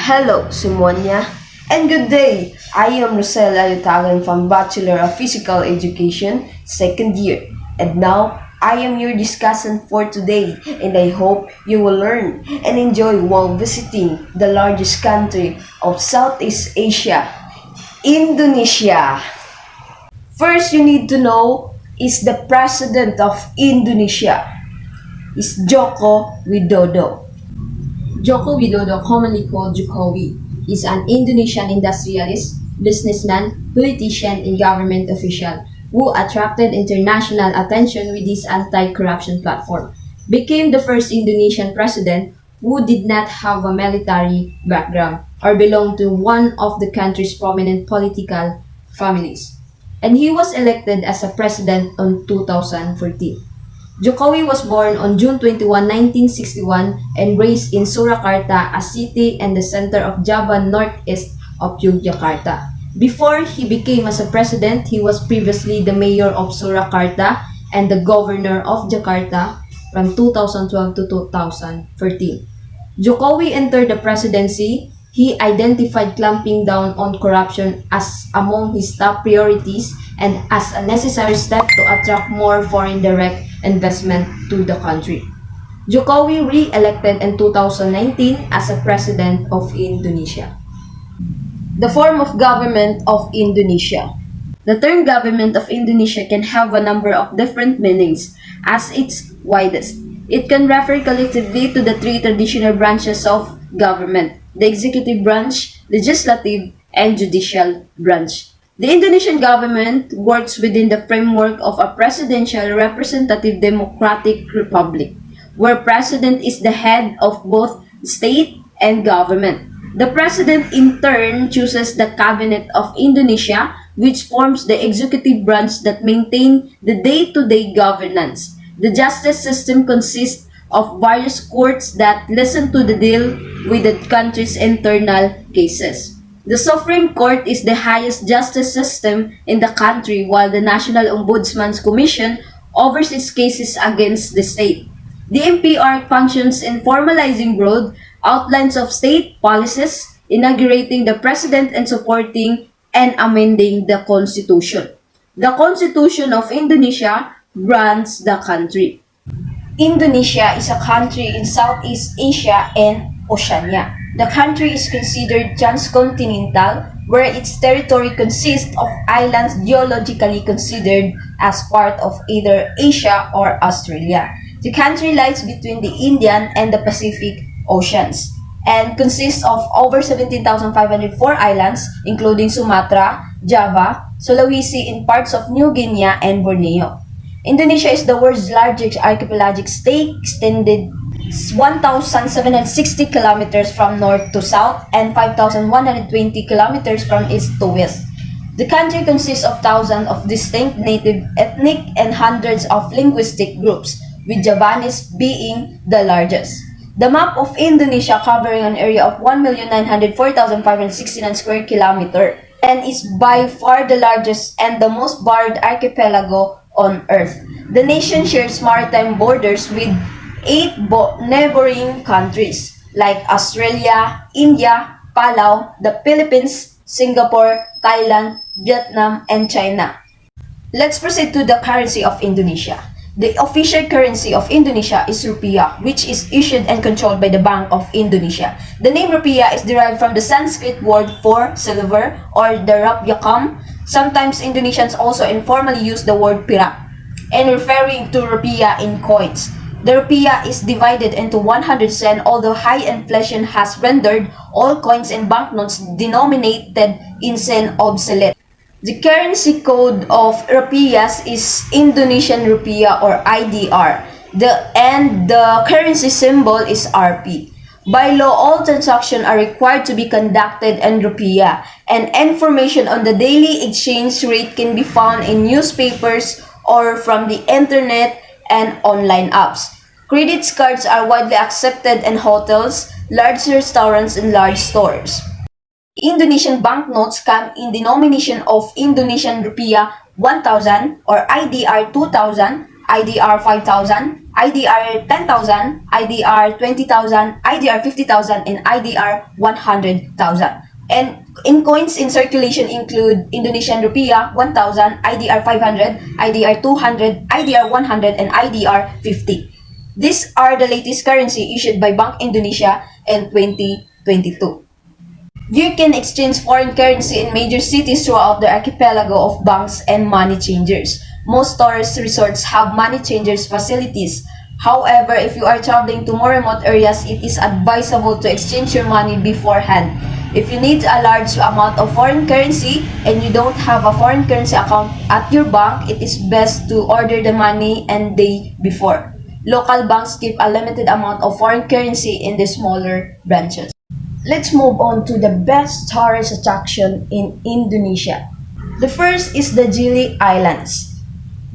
Hello, Simonia, and good day. I am Rosel Ayutagan from Bachelor of Physical Education, second year. And now, I am your discussant for today, and I hope you will learn and enjoy while visiting the largest country of Southeast Asia, Indonesia. First, you need to know is the President of Indonesia is Joko Widodo. Joko Widodo, commonly called Jokowi, is an Indonesian industrialist, businessman, politician, and government official who attracted international attention with his anti-corruption platform. Became the first Indonesian president who did not have a military background or belong to one of the country's prominent political families. And he was elected as a president in 2014. Jokowi was born on June 21, 1961 and raised in Surakarta, a city and the center of Java northeast of Yogyakarta. Before he became as a president, he was previously the mayor of Surakarta and the governor of Jakarta from 2012 to 2014. Jokowi entered the presidency. He identified clamping down on corruption as among his top priorities and as a necessary step to attract more foreign direct investment to the country. Jokowi re-elected in 2019 as a president of Indonesia. The form of government of Indonesia. The term government of Indonesia can have a number of different meanings as its widest. It can refer collectively to the three traditional branches of government: the executive branch, legislative, and judicial branch. The Indonesian government works within the framework of a presidential representative democratic republic, where president is the head of both state and government. The president in turn chooses the cabinet of Indonesia, which forms the executive branch that maintain the day-to-day governance. The justice system consists of various courts that listen to the deal with the country's internal cases. The Supreme Court is the highest justice system in the country, while the National Ombudsman's Commission oversees cases against the state. The MPR functions in formalizing broad outlines of state policies, inaugurating the president and supporting and amending the Constitution. The Constitution of Indonesia runs the country. Indonesia is a country in Southeast Asia and Oceania. The country is considered transcontinental, where its territory consists of islands geologically considered as part of either Asia or Australia. The country lies between the Indian and the Pacific Oceans and consists of over 17,504 islands, including Sumatra, Java, Sulawesi, and parts of New Guinea and Borneo. Indonesia is the world's largest archipelagic state, extended 1,760 kilometers from north to south and 5,120 kilometers from east to west. The country consists of thousands of distinct native ethnic and hundreds of linguistic groups, with Javanese being the largest. The map of Indonesia, covering an area of 1,904,569 square kilometers, and is by far the largest and the most varied archipelago on Earth. The nation shares maritime borders with 8 neighboring countries like Australia, India, Palau, the Philippines, Singapore, Thailand, Vietnam, and China. Let's proceed to the currency of Indonesia. The official currency of Indonesia is rupiah, which is issued and controlled by the Bank of Indonesia. The name rupiah is derived from the Sanskrit word for silver, or the rapyakam. Sometimes Indonesians also informally use the word pirak and referring to rupiah in coins. The rupiah is divided into 100 sen, although high inflation has rendered all coins and banknotes denominated in sen obsolete. The currency code of rupiahs is Indonesian rupiah or IDR. The currency symbol is RP. By law, all transactions are required to be conducted in rupiah, and information on the daily exchange rate can be found in newspapers or from the internet and online apps. Credit cards are widely accepted in hotels, large restaurants, and large stores. Indonesian banknotes come in denomination of Indonesian rupiah 1,000 or IDR 2,000, IDR 5,000, IDR 10,000, IDR 20,000, IDR 50,000, and IDR 100,000. And in coins in circulation include Indonesian rupiah 1,000, IDR 500, IDR 200, IDR 100, and IDR 50. These are the latest currency issued by Bank Indonesia in 2022. You can exchange foreign currency in major cities throughout the archipelago of banks and money changers. Most tourist resorts have money changers facilities. However, if you are traveling to more remote areas, it is advisable to exchange your money beforehand. If you need a large amount of foreign currency and you don't have a foreign currency account at your bank, it is best to order the money and day before. Local banks keep a limited amount of foreign currency in the smaller branches. Let's move on to the best tourist attraction in Indonesia. The first is the Gili Islands.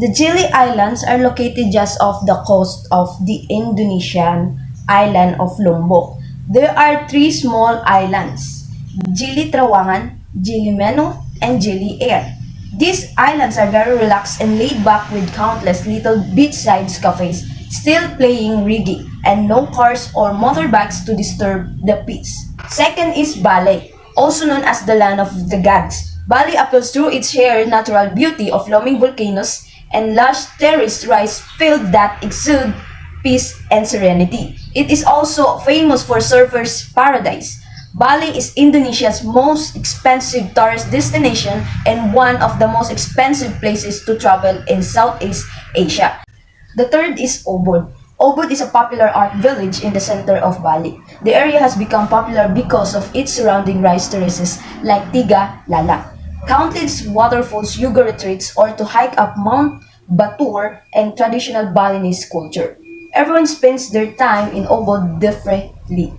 The Gili Islands are located just off the coast of the Indonesian island of Lombok. There are three small islands, Gili Trawangan, Gili Meno, and Gili Air. These islands are very relaxed and laid back with countless little beachside cafes still playing reggae and no cars or motorbikes to disturb the peace. Second is Bali, also known as the land of the gods. Bali appeals through its sheer natural beauty of looming volcanoes and lush terraced rice fields that exude peace and serenity. It is also famous for surfers' paradise. Bali is Indonesia's most expensive tourist destination and one of the most expensive places to travel in Southeast Asia. The third is Ubud. Ubud is a popular art village in the center of Bali. The area has become popular because of its surrounding rice terraces like Tiga Lala, countless waterfalls, yoga retreats, or to hike up Mount Batur and traditional Balinese culture. Everyone spends their time in Ubud differently.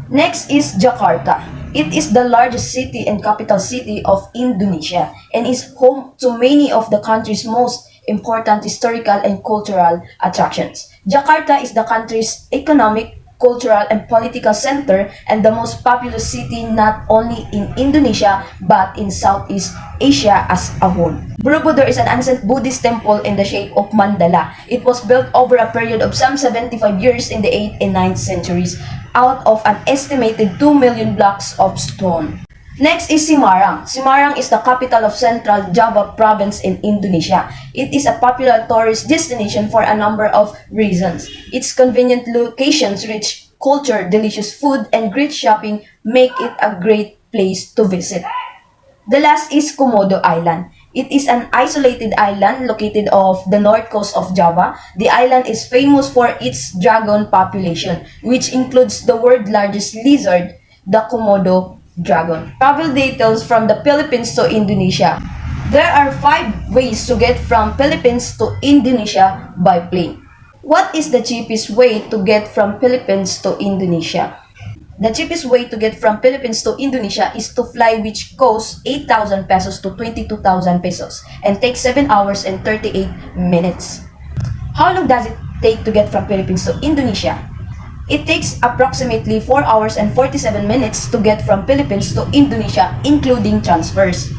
Next is Jakarta. It is the largest city and capital city of Indonesia and is home to many of the country's most important historical and cultural attractions. Jakarta is the country's economic, cultural, and political center and the most populous city not only in Indonesia but in Southeast Asia as a whole. Borobudur is an ancient Buddhist temple in the shape of mandala. It was built over a period of some 75 years in the 8th and 9th centuries out of an estimated 2 million blocks of stone. Next is Semarang. Semarang is the capital of Central Java province in Indonesia. It is a popular tourist destination for a number of reasons. Its convenient locations, rich culture, delicious food, and great shopping make it a great place to visit. The last is Komodo Island. It is an isolated island located off the north coast of Java. The island is famous for its dragon population, which includes the world's largest lizard, the Komodo dragon. Travel details from the Philippines to Indonesia. There are 5 ways to get from Philippines to Indonesia by plane. What is the cheapest way to get from Philippines to Indonesia? The cheapest way to get from Philippines to Indonesia is to fly, which costs 8,000 pesos to 22,000 pesos and takes 7 hours and 38 minutes. How long does it take to get from Philippines to Indonesia? It takes approximately 4 hours and 47 minutes to get from Philippines to Indonesia, including transfers.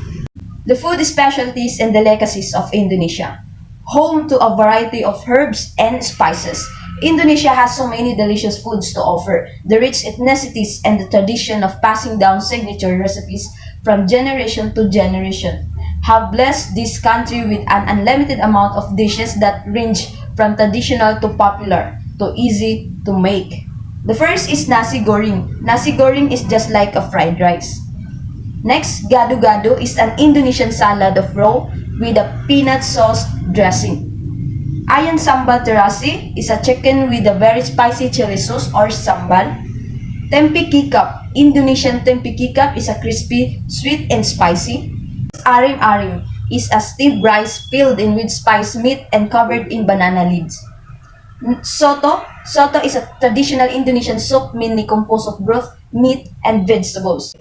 The food specialties and delicacies of Indonesia. Home to a variety of herbs and spices. Indonesia has so many delicious foods to offer. The rich ethnicities and the tradition of passing down signature recipes from generation to generation have blessed this country with an unlimited amount of dishes that range from traditional to popular to easy to make. The first is nasi goreng. Nasi goreng is just like a fried rice. Next, gado-gado is an Indonesian salad of raw with a peanut sauce dressing. Ayam sambal terasi is a chicken with a very spicy chili sauce or sambal. Tempe kikap. Indonesian tempe kikap is a crispy, sweet, and spicy. Arim-arim is a steamed rice filled in with spiced meat and covered in banana leaves. Soto. Soto is a traditional Indonesian soup mainly composed of broth, meat, and vegetables.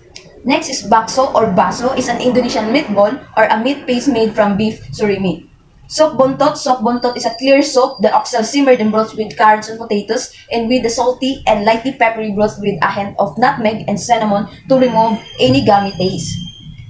Next is bakso or baso is an Indonesian meatball or a meat paste made from beef surimi. Sop bontot. Sop bontot is a clear soup, the oxal simmered in broth with carrots and potatoes and with the salty and lightly peppery broth with a hint of nutmeg and cinnamon to remove any gammy taste.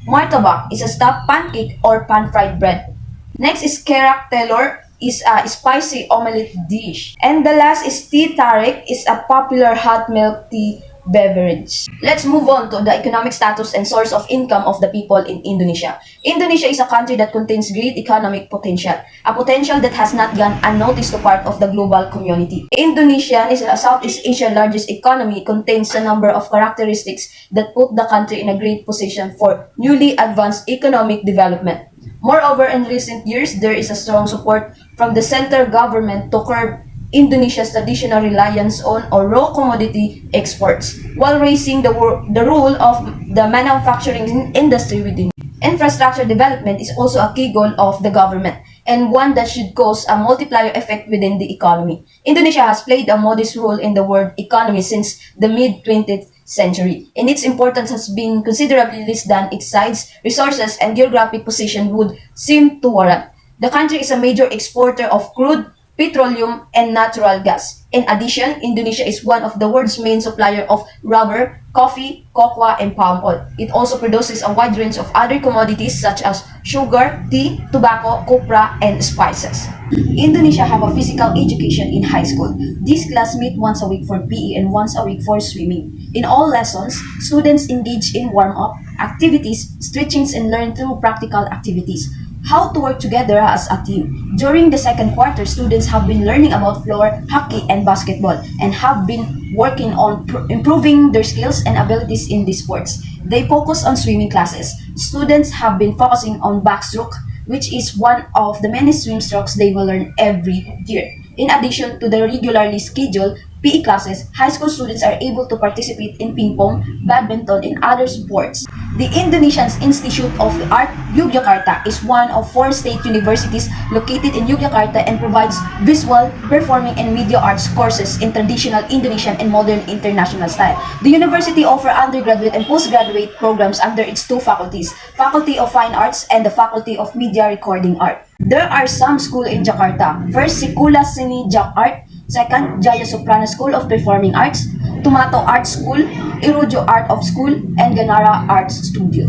Martabak is a stuffed pancake or pan-fried bread. Next is kerak telur is a spicy omelette dish. And the last is tea tarik, is a popular hot milk tea beverage. Let's move on to the economic status and source of income of the people in Indonesia. Indonesia is a country that contains great economic potential, a potential that has not gone unnoticed to part of the global community. Indonesia is Southeast Asia's largest economy, contains a number of characteristics that put the country in a great position for newly advanced economic development. Moreover, in recent years, there is a strong support from the central government to curb Indonesia's traditional reliance on or raw commodity exports, while raising the role of the manufacturing industry within. Infrastructure development is also a key goal of the government and one that should cause a multiplier effect within the economy. Indonesia has played a modest role in the world economy since the mid-20th century, and its importance has been considerably less than its size, resources, and geographic position would seem to warrant. The country is a major exporter of crude, petroleum, and natural gas. In addition, Indonesia is one of the world's main supplier of rubber, coffee, cocoa, and palm oil. It also produces a wide range of other commodities such as sugar, tea, tobacco, copra, and spices. Indonesia have a physical education in high school. These class meet once a week for PE and once a week for swimming. In all lessons, students engage in warm-up activities, stretchings, and learn through practical activities how to work together as a team. During the second quarter, students have been learning about floor hockey and basketball and have been working on improving their skills and abilities in these sports. They focus on swimming classes. Students have been focusing on backstroke, which is one of the many swim strokes they will learn every year. In addition to the regularly scheduled PE classes, high school students are able to participate in ping pong, badminton, and other sports. The Indonesian Institute of Art, Yogyakarta, is one of 4 state universities located in Yogyakarta and provides visual, performing, and media arts courses in traditional Indonesian and modern international style. The university offers undergraduate and postgraduate programs under its 2 faculties, Faculty of Fine Arts and the Faculty of Media Recording Art. There are some schools in Jakarta. First, Sikula Seni Jak Art. Second, Jaya Soprano School of Performing Arts, Tomato Art School, Irujo Art of School, and Ganara Arts Studio.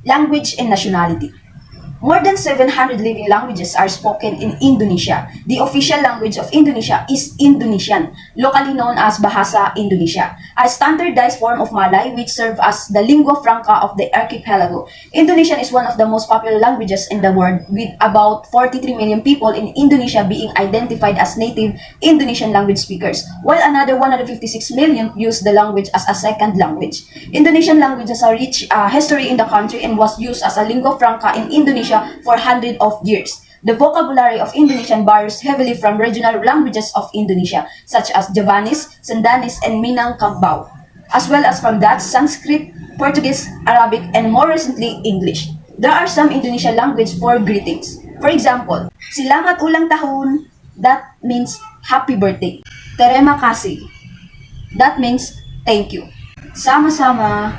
Language and nationality. More than 700 living languages are spoken in Indonesia. The official language of Indonesia is Indonesian, locally known as Bahasa Indonesia, a standardized form of Malay which serves as the lingua franca of the archipelago. Indonesian is one of the most popular languages in the world, with about 43 million people in Indonesia being identified as native Indonesian language speakers, while another 156 million use the language as a second language. Indonesian language has a rich history in the country and was used as a lingua franca in Indonesia for hundreds of years. The vocabulary of Indonesian borrows heavily from regional languages of Indonesia, such as Javanese, Sundanese, and Minangkabau, as well as from Dutch, Sanskrit, Portuguese, Arabic, and more recently, English. There are some Indonesian language for greetings. For example, Selamat Ulang Tahun, that means happy birthday. Terima kasih, that means thank you. Sama-sama,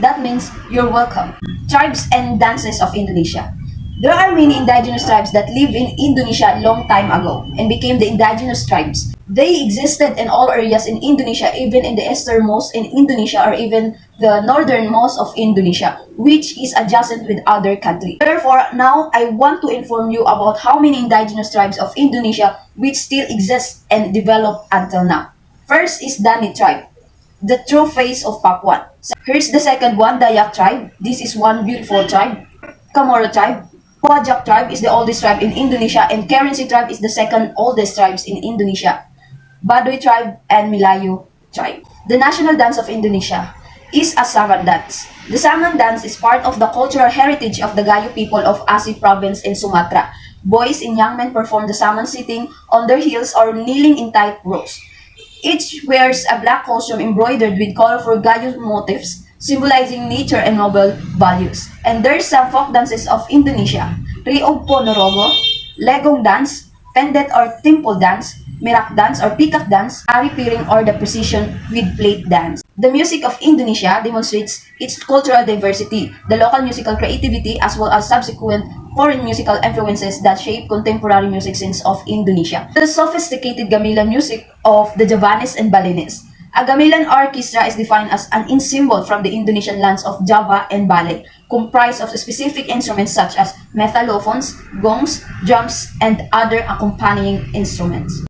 that means you're welcome. Tribes and dances of Indonesia. There are many indigenous tribes that lived in Indonesia a long time ago and became the indigenous tribes. They existed in all areas in Indonesia, even in the easternmost in Indonesia or even the northernmost of Indonesia, which is adjacent with other countries. Therefore, now I want to inform you about how many indigenous tribes of Indonesia which still exist and develop until now. First is Dani tribe, the true face of Papuan. Here's the second one, Dayak tribe. This is one beautiful tribe. Kamoro tribe. Pajak tribe is the oldest tribe in Indonesia, and Kerinci tribe is the second oldest tribes in Indonesia. Baduy tribe and Melayu tribe. The national dance of Indonesia is a Saman dance. The Saman dance is part of the cultural heritage of the Gayo people of Aceh province in Sumatra. Boys and young men perform the Saman sitting on their heels or kneeling in tight rows. Each wears a black costume embroidered with colorful Gayo motifs, symbolizing nature and noble values. And there's some folk dances of Indonesia: Riog Ponorogo, Legong dance, Pendet or Temple dance, Merak dance or Peacock dance, Ari Piring or the precision with plate dance. The music of Indonesia demonstrates its cultural diversity, the local musical creativity, as well as subsequent foreign musical influences that shape contemporary music scenes of Indonesia. The sophisticated gamelan music of the Javanese and Balinese. A gamelan orchestra is defined as an in symbol from the Indonesian lands of Java and Bali, comprised of specific instruments such as metallophones, gongs, drums, and other accompanying instruments.